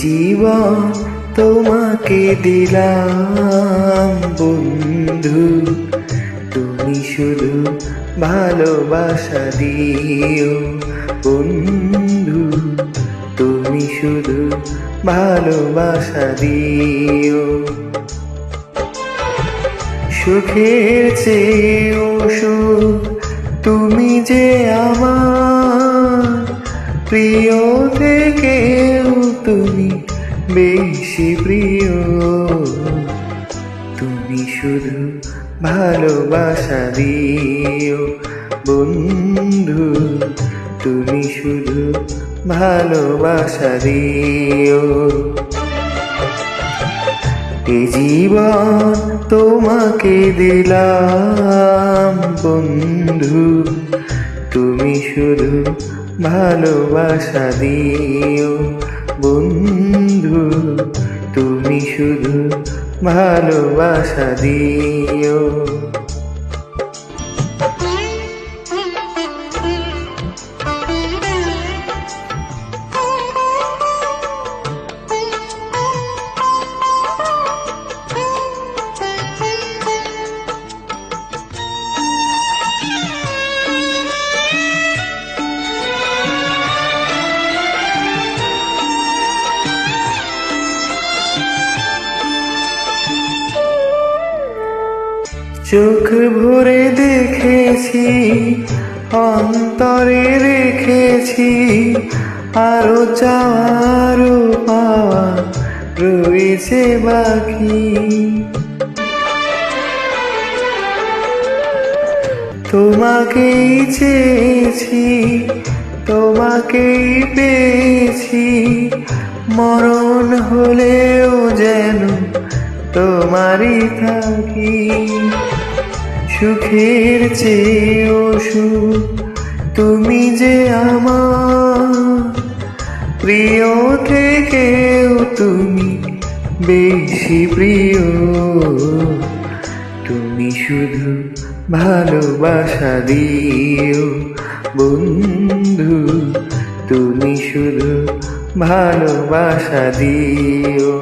জীবন তোমাকে দিলাম বন্ধু, তুমি শুধু ভালোবাসা দিও বন্ধু, তুমি শুধু ভালোবাসা দিও। সুখের চেয়েও সুখ তুমি যে আমার, প্রিয় থেকেও তুমি বেশি প্রিয়। তুমি শুধু ভালোবাসা দিও বন্ধু, তুমি শুধু ভালোবাসা দিও। এ জীবন তোমাকে দিলাম বন্ধু, তুমি শুধু ভালোবাসা দিও বন্ধু, তুমি শুধু ভালোবাসা দিও। চোখ ভরে দেখেছি, অন্তরে রেখেছি, আরো চাওয়ারও পাওয়া রয়েছে বাকি। তোমাকেই চেয়েছি, তোমাকেই পেয়েছি, মরণ হলেও যেন তোমারই থাকি। সুখের চেয়েও সুখ তুমি যে আমার, প্রিয় থেকেও তুমি বেশি প্রিয়। তুমি শুধু ভালোবাসা দিও বন্ধু, তুমি শুধু ভালোবাসা দিও।